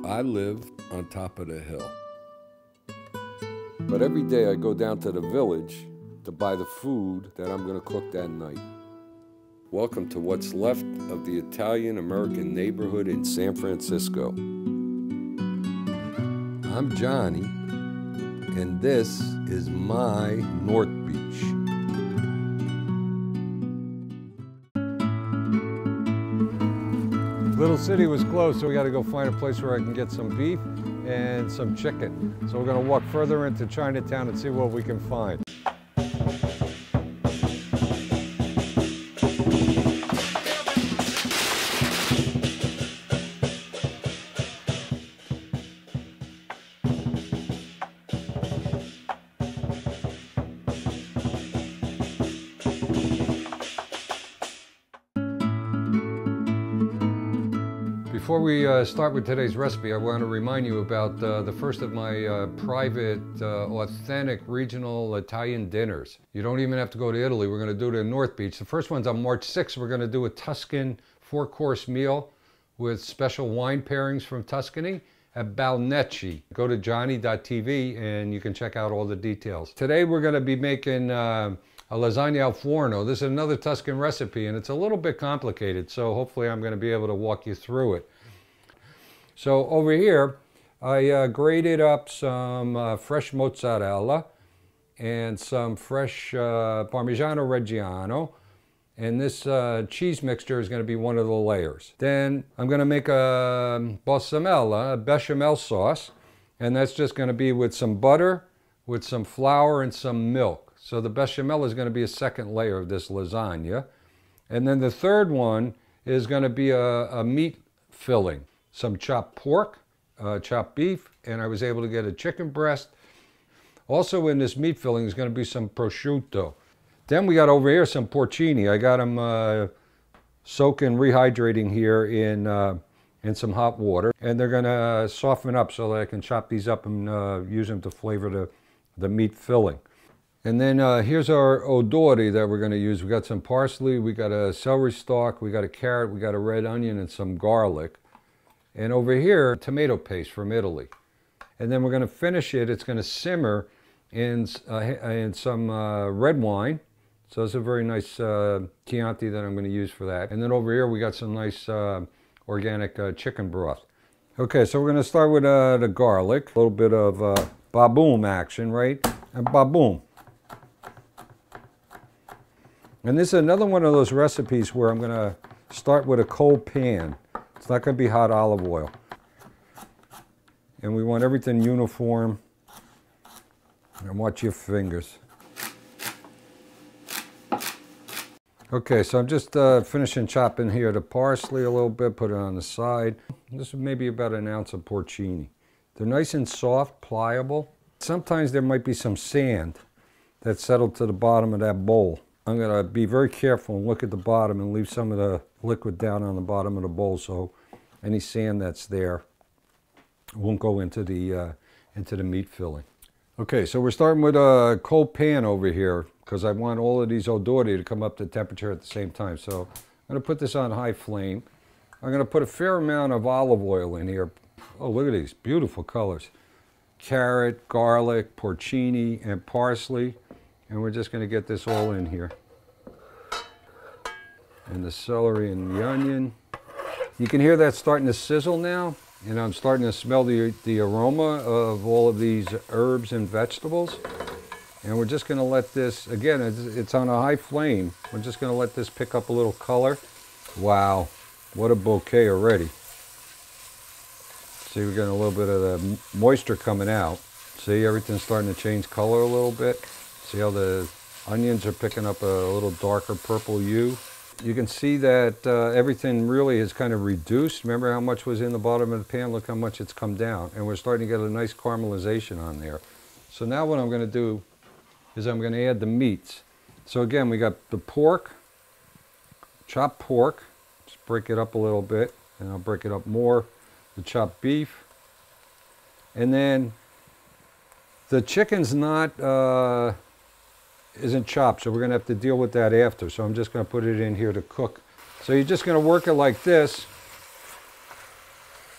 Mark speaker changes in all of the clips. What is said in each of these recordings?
Speaker 1: I live on top of the hill. But every day I go down to the village to buy the food that I'm going to cook that night. Welcome to what's left of the Italian-American neighborhood in San Francisco. I'm Johnny, and this is my North Beach. Little City was closed, so we got to go find a place where I can get some beef and some chicken. So we're going to walk further into Chinatown and see what we can find. Before we start with today's recipe, I want to remind you about the first of my private, authentic, regional Italian dinners. You don't even have to go to Italy. We're going to do it in North Beach. The first one's on March 6th. We're going to do a Tuscan 4-course meal with special wine pairings from Tuscany at Balnecci. Go to Gianni.tv and you can check out all the details. Today we're going to be making a lasagna al forno. This is another Tuscan recipe and it's a little bit complicated, so hopefully I'm going to be able to walk you through it. So over here, I grated up some fresh mozzarella and some fresh Parmigiano Reggiano, and this cheese mixture is going to be one of the layers. Then I'm going to make a balsamella, a bechamel sauce, and that's just going to be with some butter, with some flour, and some milk. So the bechamel is going to be a second layer of this lasagna. And then the third one is going to be a meat filling. Some chopped pork, chopped beef, and I was able to get a chicken breast. Also in this meat filling is going to be some prosciutto. Then we got over here some porcini. I got them soaking, rehydrating here in some hot water. And they're going to soften up so that I can chop these up and use them to flavor the meat filling. And then here's our odori that we're going to use. We got some parsley, we got a celery stalk, we got a carrot, we got a red onion, and some garlic. And over here, tomato paste from Italy. And then we're going to finish it. It's going to simmer in some red wine. So it's a very nice Chianti that I'm going to use for that. And then over here, we got some nice organic chicken broth. Okay, so we're going to start with the garlic. A little bit of ba-boom action, right? And ba-boom. And this is another one of those recipes where I'm going to start with a cold pan. It's not going to be hot olive oil. And we want everything uniform. And watch your fingers. Okay, so I'm just finishing chopping here the parsley a little bit, put it on the side. This is maybe about an ounce of porcini. They're nice and soft, pliable. Sometimes there might be some sand that settled to the bottom of that bowl. I'm going to be very careful and look at the bottom and leave some of the liquid down on the bottom of the bowl so any sand that's there won't go into the meat filling. Okay, so we're starting with a cold pan over here because I want all of these odori to come up to temperature at the same time. So I'm going to put this on high flame. I'm going to put a fair amount of olive oil in here. Oh, look at these beautiful colors. Carrot, garlic, porcini, and parsley. And we're just going to get this all in here. And the celery and the onion. You can hear that starting to sizzle now. And I'm starting to smell the aroma of all of these herbs and vegetables. And we're just going to let this, again, it's on a high flame. We're just going to let this pick up a little color. Wow, what a bouquet already. See, we're getting a little bit of the moisture coming out. See, everything's starting to change color a little bit. See how the onions are picking up a little darker purple hue. You can see that everything really is kind of reduced. Remember how much was in the bottom of the pan? Look how much it's come down. And we're starting to get a nice caramelization on there. So now what I'm going to do is I'm going to add the meats. So again, we got the pork, chopped pork. Just break it up a little bit, and I'll break it up more. The chopped beef. And then the chicken's isn't chopped, so we're going to have to deal with that after. So I'm just going to put it in here to cook. So you're just going to work it like this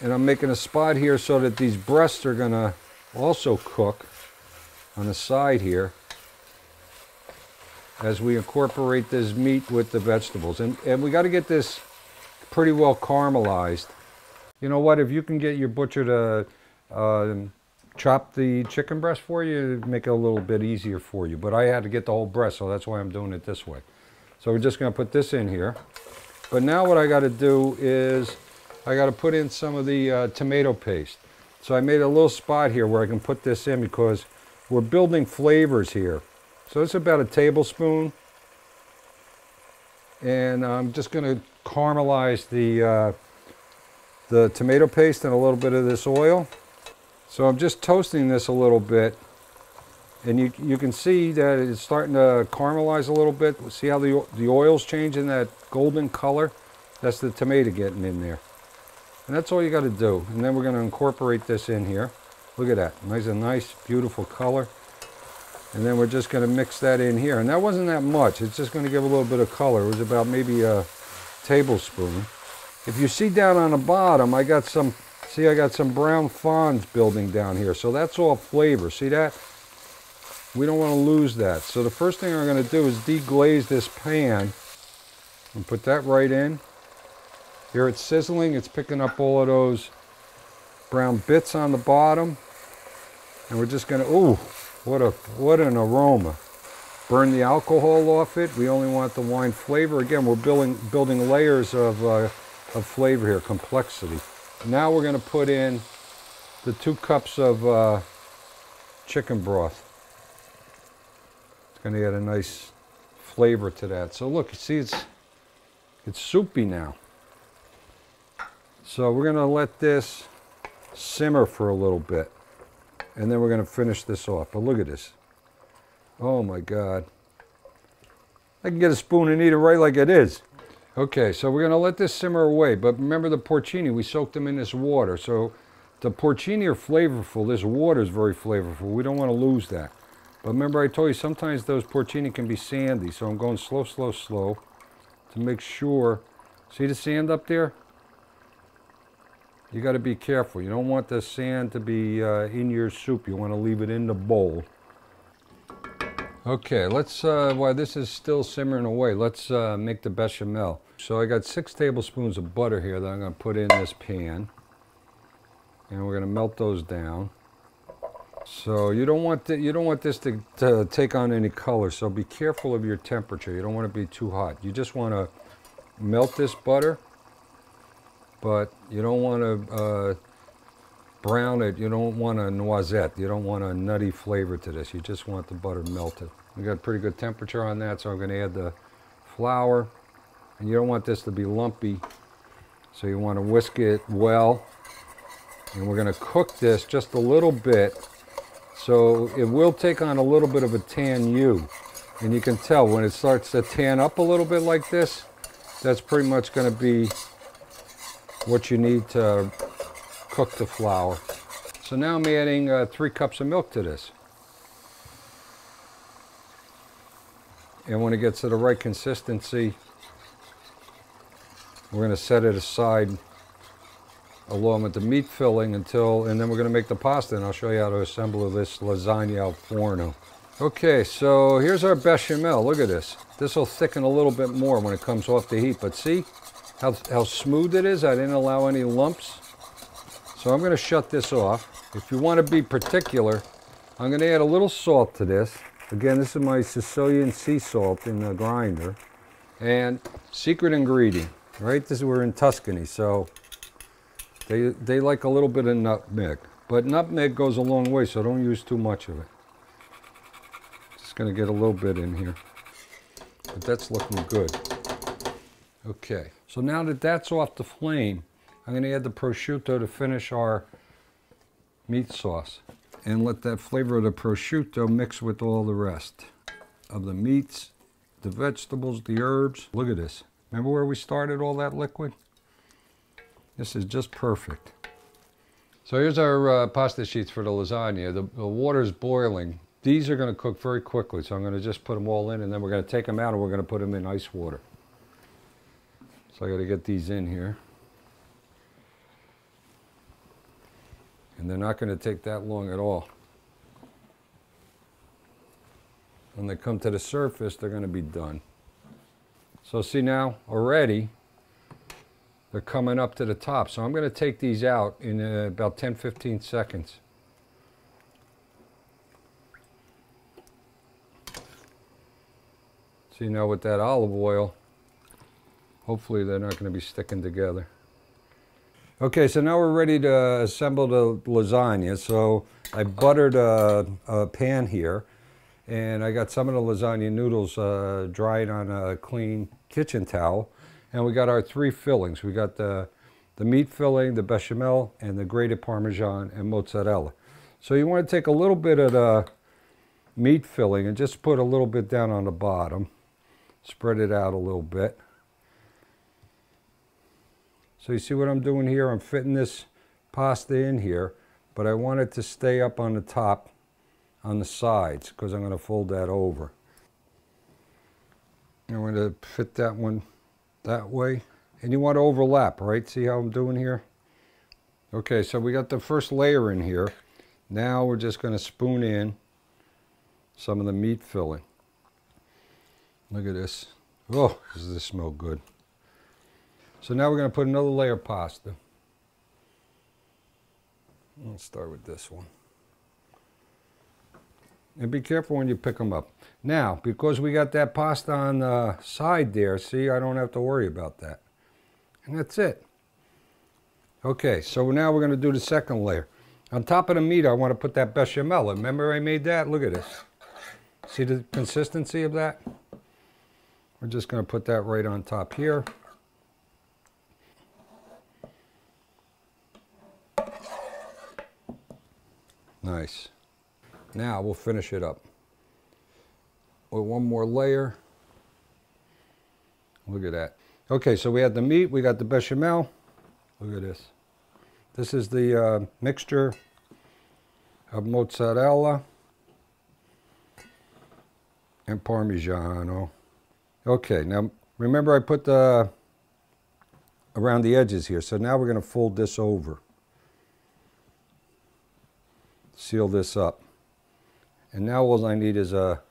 Speaker 1: And I'm making a spot here so that these breasts are gonna also cook on the side here as we incorporate this meat with the vegetables. And we gotta get this pretty well caramelized. You know what, if you can get your butcher to chop the chicken breast for you, make it a little bit easier for you. But I had to get the whole breast, so that's why I'm doing it this way. So we're just gonna put this in here. But now what I gotta do is, I gotta put in some of the tomato paste. So I made a little spot here where I can put this in because we're building flavors here. So it's about a tablespoon. And I'm just gonna caramelize the tomato paste and a little bit of this oil. So I'm just toasting this a little bit. And you can see that it's starting to caramelize a little bit. See how the oil's changing that golden color? That's the tomato getting in there. And that's all you got to do. And then we're going to incorporate this in here. Look at that. Nice, beautiful color. And then we're just going to mix that in here. And that wasn't that much. It's just going to give a little bit of color. It was about maybe a tablespoon. If you see down on the bottom, I got some brown fronds building down here. So that's all flavor. See that? We don't want to lose that. So the first thing I'm going to do is deglaze this pan and put that right in. Here it's sizzling. It's picking up all of those brown bits on the bottom. And we're just going to, ooh, what an aroma. Burn the alcohol off it. We only want the wine flavor. Again, we're building layers of flavor here, complexity. Now we're going to put in the 2 cups of chicken broth. It's going to add a nice flavor to that. So look, you see it's soupy now. So we're going to let this simmer for a little bit. And then we're going to finish this off. But look at this. Oh my God. I can get a spoon and eat it right like it is. Okay, so we're going to let this simmer away. But remember the porcini, we soaked them in this water. So the porcini are flavorful. This water is very flavorful. We don't want to lose that. But remember I told you sometimes those porcini can be sandy. So I'm going slow, slow, slow to make sure. See the sand up there? You got to be careful. You don't want the sand to be in your soup. You want to leave it in the bowl. Okay, let's, while this is still simmering away, let's make the bechamel. So I got 6 tablespoons of butter here that I'm going to put in this pan. And we're going to melt those down. So you don't want this to take on any color, so be careful of your temperature. You don't want to be too hot. You just want to melt this butter. But you don't want to brown it. You don't want a noisette. You don't want a nutty flavor to this. You just want the butter melted. We got pretty good temperature on that, so I'm going to add the flour. And you don't want this to be lumpy, so you want to whisk it well. And we're going to cook this just a little bit, so it will take on a little bit of a tan hue. And you can tell when it starts to tan up a little bit like this, that's pretty much going to be what you need to cook the flour. So now I'm adding 3 cups of milk to this. And when it gets to the right consistency, we're going to set it aside along with the meat filling and then we're going to make the pasta, and I'll show you how to assemble this lasagna al forno. Okay, so here's our bechamel. Look at this. This will thicken a little bit more when it comes off the heat, but see how smooth it is? I didn't allow any lumps. So I'm going to shut this off. If you want to be particular, I'm going to add a little salt to this. Again, this is my Sicilian sea salt in the grinder. And secret ingredient, right? We're in Tuscany, so they like a little bit of nutmeg. But nutmeg goes a long way, so don't use too much of it. Just going to get a little bit in here. But that's looking good. Okay, so now that that's off the flame, I'm going to add the prosciutto to finish our meat sauce. And let that flavor of the prosciutto mix with all the rest of the meats, the vegetables, the herbs. Look at this. Remember where we started all that liquid? This is just perfect. So here's our pasta sheets for the lasagna. The water's boiling. These are going to cook very quickly, so I'm going to just put them all in, and then we're going to take them out and we're going to put them in ice water. So I got to get these in here. And they're not going to take that long at all. When they come to the surface, they're going to be done. So see now, already, they're coming up to the top. So I'm going to take these out in about 10-15 seconds. See now with that olive oil, hopefully they're not going to be sticking together. Okay, so now we're ready to assemble the lasagna. So I buttered a pan here, and I got some of the lasagna noodles dried on a clean kitchen towel. And we got our three fillings. We got the meat filling, the bechamel, and the grated Parmesan and mozzarella. So you want to take a little bit of the meat filling and just put a little bit down on the bottom. Spread it out a little bit. So you see what I'm doing here? I'm fitting this pasta in here, but I want it to stay up on the top, on the sides, because I'm going to fold that over. I'm going to fit that one that way. And you want to overlap, right? See how I'm doing here? Okay, so we got the first layer in here. Now we're just going to spoon in some of the meat filling. Look at this. Oh, does this smell good. So now we're going to put another layer of pasta. Let's start with this one. And be careful when you pick them up. Now, because we got that pasta on the side there, see, I don't have to worry about that. And that's it. Okay, so now we're going to do the second layer. On top of the meat, I want to put that bechamel. Remember I made that? Look at this. See the consistency of that? We're just going to put that right on top here. Nice. Now we'll finish it up with one more layer. Look at that. Okay, so we had the meat, we got the bechamel. Look at this. This is the mixture of mozzarella and Parmigiano. Okay, now remember I put the around the edges here, so now we're going to fold this over. Seal this up. And now all I need is a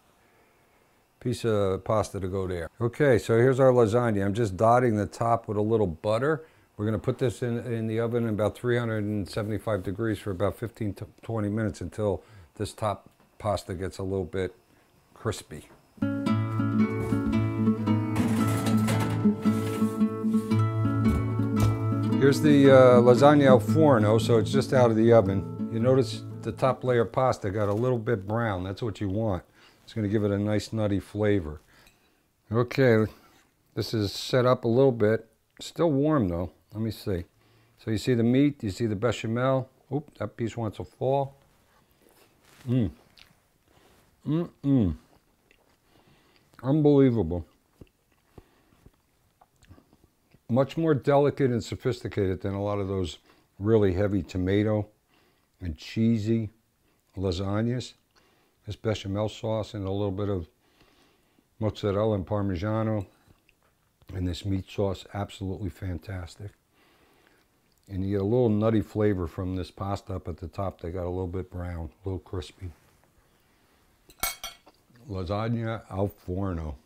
Speaker 1: piece of pasta to go there. Okay, so here's our lasagna. I'm just dotting the top with a little butter. We're going to put this in the oven at about 375 degrees for about 15 to 20 minutes until this top pasta gets a little bit crispy. Here's the lasagna al forno, so it's just out of the oven. You notice the top layer of pasta got a little bit brown. That's what you want. It's going to give it a nice nutty flavor. Okay, this is set up a little bit. Still warm though. Let me see. So you see the meat, you see the bechamel. Oop, that piece wants to fall. Unbelievable. Much more delicate and sophisticated than a lot of those really heavy tomato and cheesy lasagnas. This bechamel sauce and a little bit of mozzarella and Parmigiano, and this meat sauce, absolutely fantastic. And you get a little nutty flavor from this pasta up at the top. They got a little bit brown, a little crispy. Lasagna al forno.